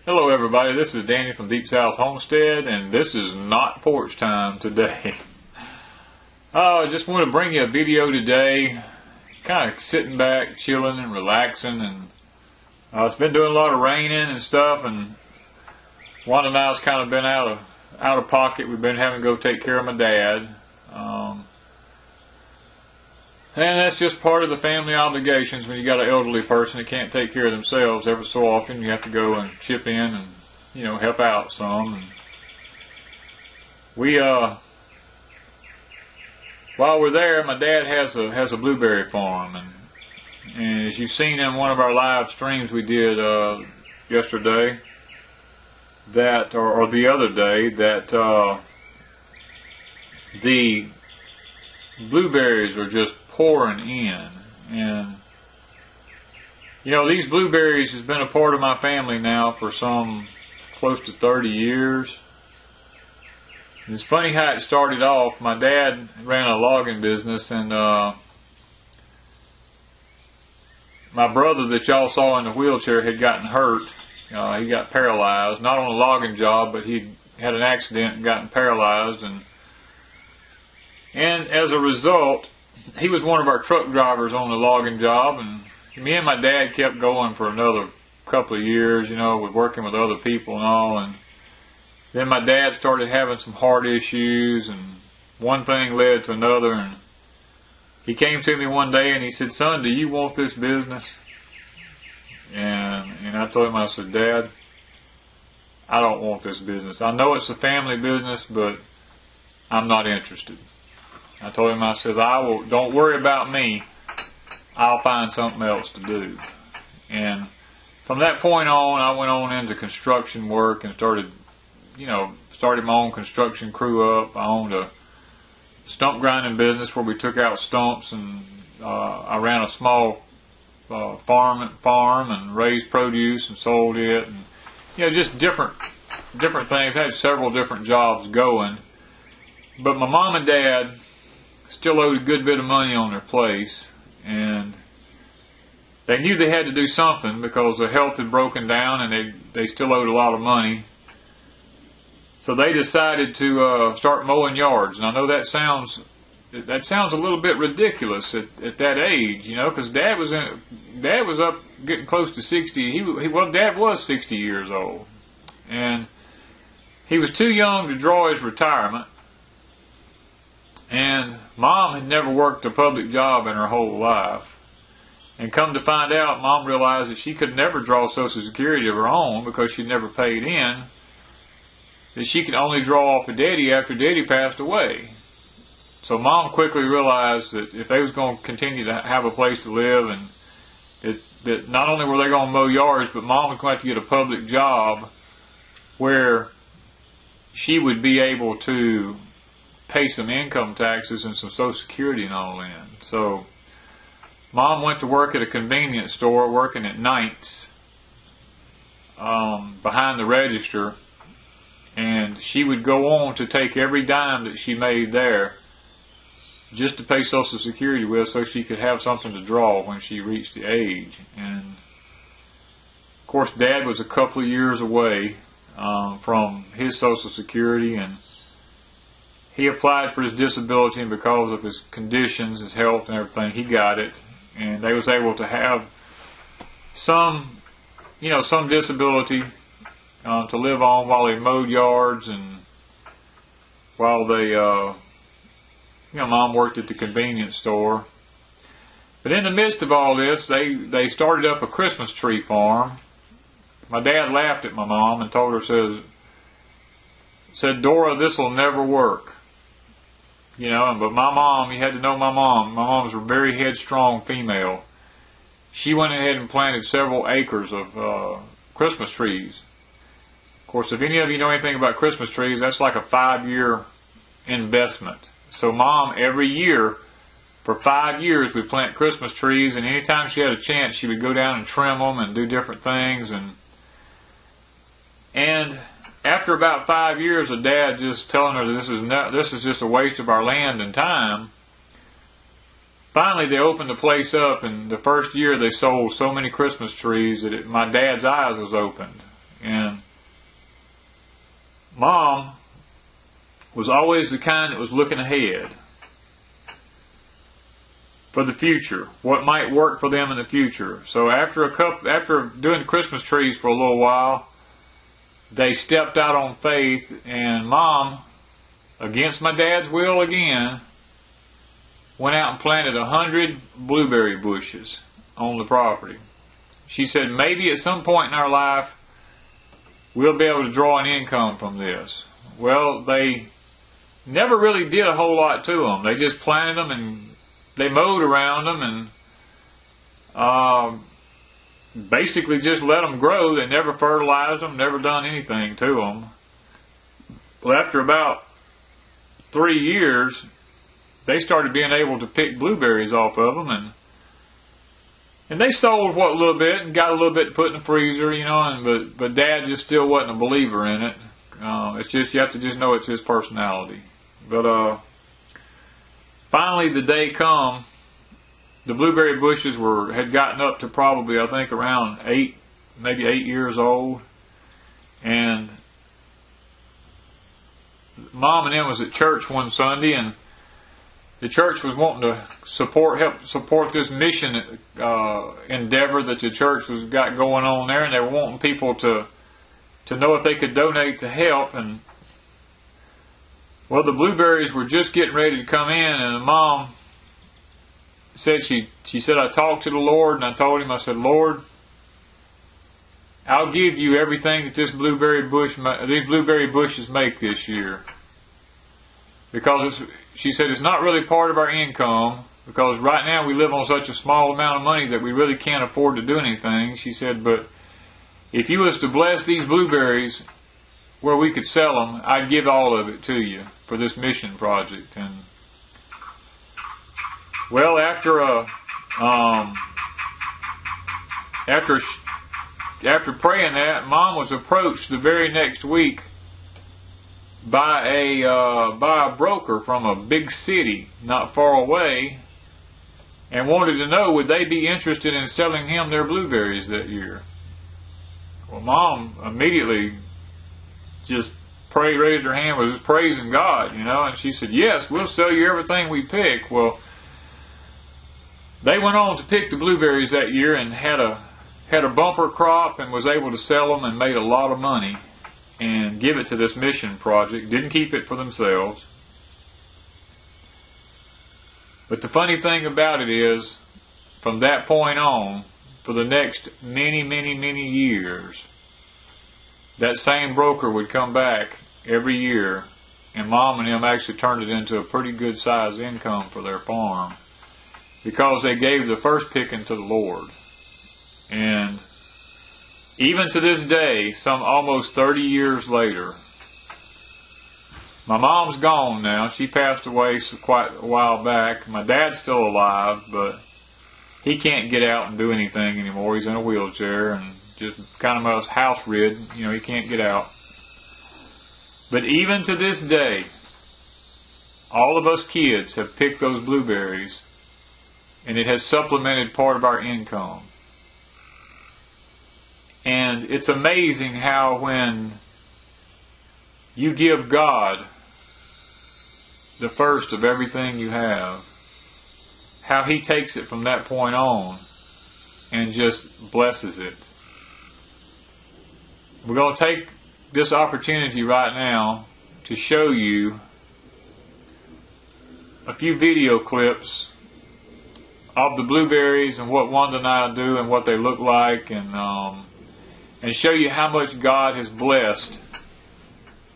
Hello everybody, this is Danny from Deep South Homestead, and this is not porch time today. I just want to bring you a video today, kind of sitting back, chilling and relaxing, and it's been doing a lot of raining and stuff, and Wanda and I's kind of been out of pocket. We've been having to go take care of my dad. And that's just part of the family obligations when you got an elderly person that can't take care of themselves. Every so often you have to go and chip in and, help out some. And we, while we're there, my dad has a blueberry farm. And as you've seen in one of our live streams we did yesterday, or the other day, that the blueberries are just pouring in. And these blueberries has been a part of my family now for some close to 30 years. And it's funny how it started off. My dad ran a logging business, and my brother that y'all saw in the wheelchair had gotten hurt. He got paralyzed, not on a logging job, but he had an accident and gotten paralyzed, and as a result, he was one of our truck drivers on the logging job, and me and my dad kept going for another couple of years, with working with other people and all. And then my dad started having some heart issues, and one thing led to another, and he came to me one day and he said, "Son, do you want this business?" And I told him, I said, "Dad, I don't want this business. I know it's a family business, but I'm not interested." I told him, I said, don't worry about me. I'll find something else to do. And from that point on, I went on into construction work and started my own construction crew up. I owned a stump grinding business where we took out stumps, and I ran a small farm and raised produce and sold it, and just different things. I had several different jobs going, but my mom and dad still owed a good bit of money on their place, and they knew they had to do something because their health had broken down, and they still owed a lot of money. So they decided to start mowing yards. And I know that sounds a little bit ridiculous at that age, because Dad was up getting close to 60. Dad was 60 years old, and he was too young to draw his retirement. And Mom had never worked a public job in her whole life. And come to find out, Mom realized that she could never draw Social Security of her own because she'd never paid in. That she could only draw off of Daddy after Daddy passed away. So Mom quickly realized that if they was going to continue to have a place to live, and that not only were they going to mow yards, but Mom was going to have to get a public job where she would be able to pay some income taxes and some Social Security and all in. So Mom went to work at a convenience store, working at nights behind the register, and she would go on to take every dime that she made there just to pay Social Security with, so she could have something to draw when she reached the age. And of course, Dad was a couple of years away from his Social Security, and he applied for his disability, and because of his conditions, his health and everything, he got it. And they was able to have some disability to live on while they mowed yards, and while they, Mom worked at the convenience store. But in the midst of all this, they started up a Christmas tree farm. My dad laughed at my mom and told her, said, "Dora, this will never work." But my mom, you had to know my mom. My mom was a very headstrong female. She went ahead and planted several acres of Christmas trees. Of course, if any of you know anything about Christmas trees, that's like a 5-year investment. So Mom, every year, for 5 years, would plant Christmas trees, and anytime she had a chance, she would go down and trim them and do different things. And after about 5 years of Dad just telling her that this is just a waste of our land and time, finally they opened the place up, and the first year they sold so many Christmas trees that my Dad's eyes was opened. And Mom was always the kind that was looking ahead for the future, what might work for them in the future. So after doing the Christmas trees for a little while, they stepped out on faith, and Mom, against my dad's will again, went out and planted 100 blueberry bushes on the property. She said maybe at some point in our life we'll be able to draw an income from this. Well, they never really did a whole lot to them. They just planted them and they mowed around them and basically just let them grow. They never fertilized them, never done anything to them. Well, after about 3 years, they started being able to pick blueberries off of them, and they sold what little bit and got a little bit to put in the freezer, you know. But Dad just still wasn't a believer in it. It's just, you have to just know it's his personality. But finally, the day come. The blueberry bushes had gotten up to probably, I think, around 8 years old, and Mom and them was at church one Sunday, and the church was wanting to help support this mission endeavor that the church was got going on there, and they were wanting people to know if they could donate to help. And well, the blueberries were just getting ready to come in, and Mom said she said, I talked to the Lord, and I told him, I said, Lord, I'll give you everything that these blueberry bushes make this year. Because she said it's not really part of our income, because right now we live on such a small amount of money that we really can't afford to do anything. She said, but if you was to bless these blueberries where we could sell them, I'd give all of it to you for this mission project. And well, after praying that, Mom was approached the very next week by a broker from a big city not far away, and wanted to know would they be interested in selling him their blueberries that year. Well, Mom immediately just raised her hand, was just praising God, you know, and she said, yes, we'll sell you everything we pick. Well, they went on to pick the blueberries that year and had a bumper crop and was able to sell them and made a lot of money and give it to this mission project. Didn't keep it for themselves. But the funny thing about it is, from that point on, for the next many, many, many years, that same broker would come back every year, and Mom and him actually turned it into a pretty good sized income for their farm, because they gave the first picking to the Lord. And even to this day, some almost 30 years later, my mom's gone now. She passed away quite a while back. My dad's still alive, but he can't get out and do anything anymore. He's in a wheelchair and just kind of house ridden. You know, he can't get out. But even to this day, all of us kids have picked those blueberries, and it has supplemented part of our income. And it's amazing how when you give God the first of everything you have, how He takes it from that point on and just blesses it. We're going to take this opportunity right now to show you a few video clips of the blueberries and what Wanda and I do and what they look like, and show you how much God has blessed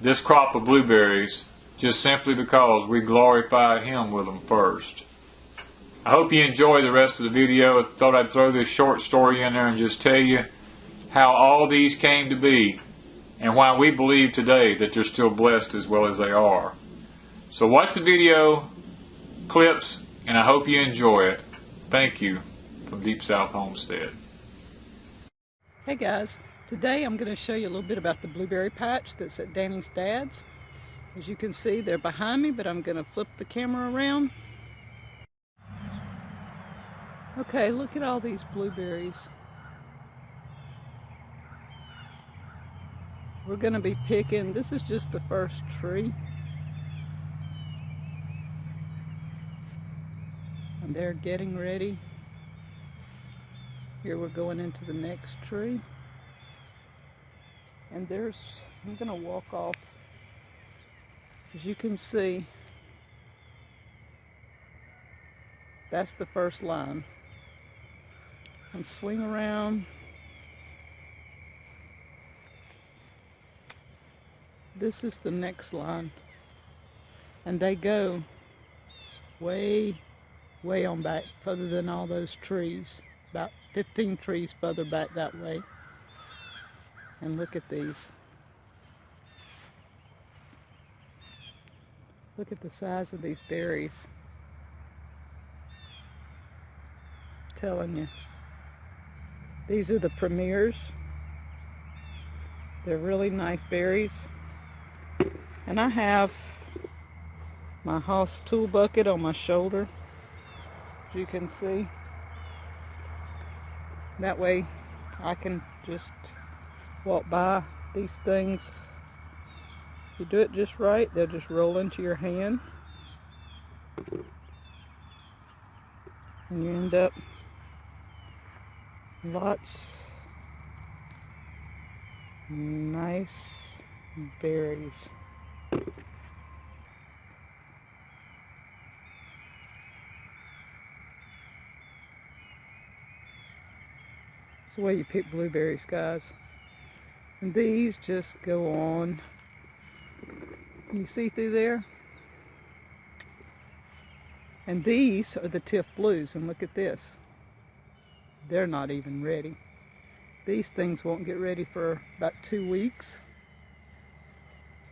this crop of blueberries just simply because we glorified Him with them first. I hope you enjoy the rest of the video. I thought I'd throw this short story in there and just tell you how all these came to be and why we believe today that they're still blessed as well as they are. So watch the video clips, and I hope you enjoy it. Thank you from Deep South Homestead. Hey guys, today I'm going to show you a little bit about the blueberry patch that's at Danny's dad's. As you can see, they're behind me, but I'm going to flip the camera around. Okay, look at all these blueberries. we're going to be picking, this is just the first tree. And they're getting ready. Here we're going into the next tree. And I'm going to walk off. As you can see, that's the first line. And swing around. This is the next line. And they go way on back, further than all those trees. About 15 trees further back that way. And look at these. Look at the size of these berries. I'm telling you. These are the premiers. They're really nice berries. And I have my Haas tool bucket on my shoulder, as you can see. That way I can just walk by these things. If you do it just right, they'll just roll into your hand. And you end up lots nice berries. It's the way you pick blueberries, guys. And these just go on. Can you see through there? And these are the Tiff Blues, and look at this. They're not even ready. These things won't get ready for about 2 weeks.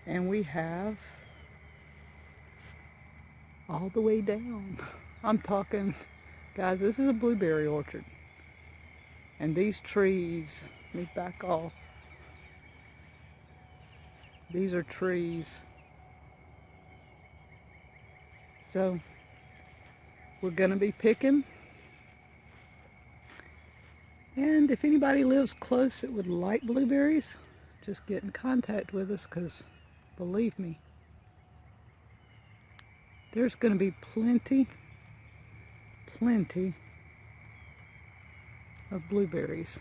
And we have all the way down. I'm talking, guys, this is a blueberry orchard. And these trees, let me back off. These are trees. So, we're gonna be picking. And if anybody lives close that would like blueberries, just get in contact with us, because believe me, there's going to be plenty of blueberries.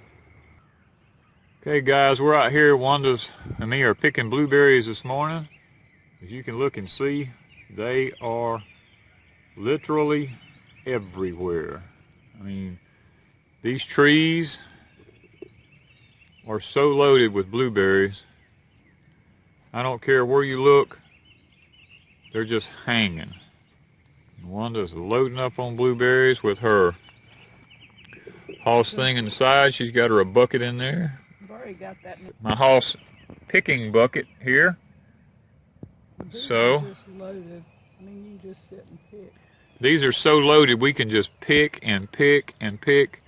Okay guys, we're out here, Wanda's and me are picking blueberries this morning. As you can look and see, they are literally everywhere. I mean, these trees are so loaded with blueberries. I don't care where you look, they're just hanging. Wanda's loading up on blueberries with her Hoss thing inside. She's got her a bucket in there. I've already got that. My Hoss picking bucket here. So Just loaded. I mean, you just sit and pick. These are so loaded we can just pick and pick and pick,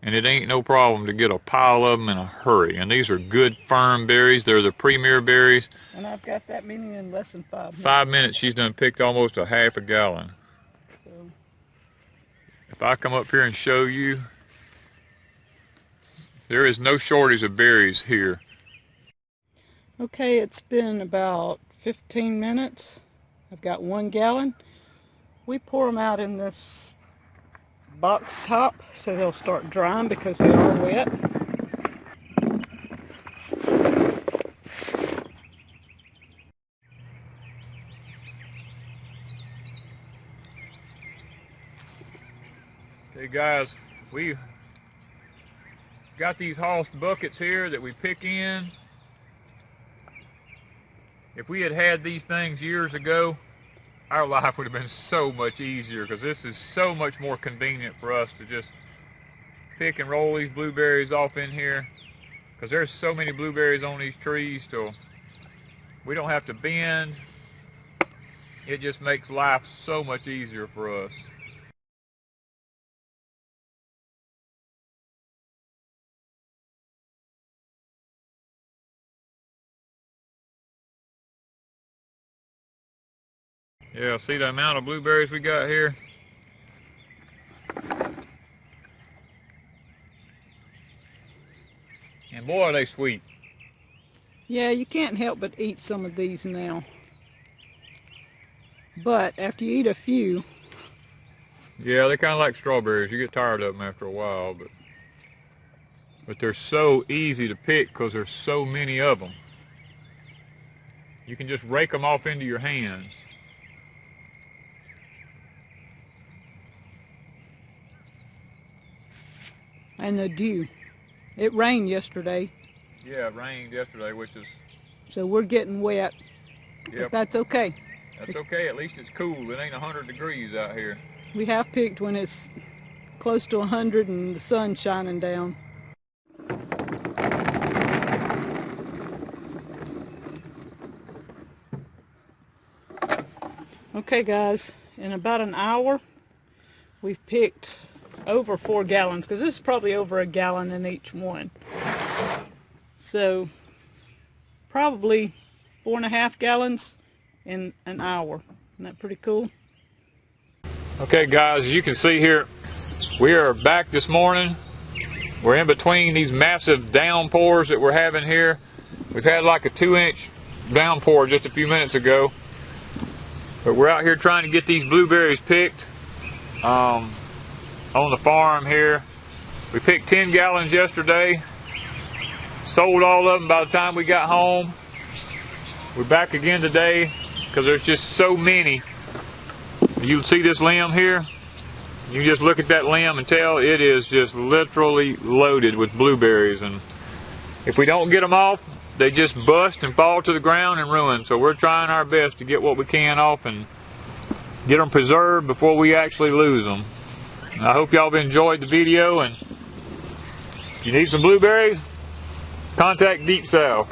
and it ain't no problem to get a pile of them in a hurry. And these are good firm berries. They're the premier berries. And I've got that many in less than 5 minutes. 5 minutes she's done picked almost a half a gallon. So if I come up here and show you, there is no shortage of berries here. okay, it's been about 15 minutes. I've got 1 gallon. We pour them out in this box top so they'll start drying because they are wet. Okay guys, we got these Hoss buckets here that we pick in. If we had had these things years ago, our life would have been so much easier, because this is so much more convenient for us to just pick and roll these blueberries off in here, because there's so many blueberries on these trees till we don't have to bend. It just makes life so much easier for us. Yeah, see the amount of blueberries we got here? And boy, are they sweet. Yeah, you can't help but eat some of these now. But after you eat a few... Yeah, they're kind of like strawberries. You get tired of them after a while, but they're so easy to pick because there's so many of them. You can just rake them off into your hands. And the dew. It rained yesterday. Yeah, it rained yesterday, which is... So we're getting wet. Yep. But that's okay. That's okay, at least it's cool. It ain't 100 degrees out here. We have picked when it's close to 100 and the sun's shining down. Okay guys, in about an hour we've picked over 4 gallons, because this is probably over a gallon in each one. So probably 4.5 gallons in an hour. Isn't that pretty cool? Okay guys, as you can see here, we are back this morning. We're in between these massive downpours that we're having here. We've had like a 2-inch downpour just a few minutes ago. But we're out here trying to get these blueberries picked on the farm here. We picked 10 gallons yesterday. Sold all of them by the time we got home. We're back again today because there's just so many. You can see this limb here. You just look at that limb and tell it is just literally loaded with blueberries. And if we don't get them off, they just bust and fall to the ground and ruin. So we're trying our best to get what we can off and get them preserved before we actually lose them. And I hope y'all have enjoyed the video, and if you need some blueberries, contact Deep South.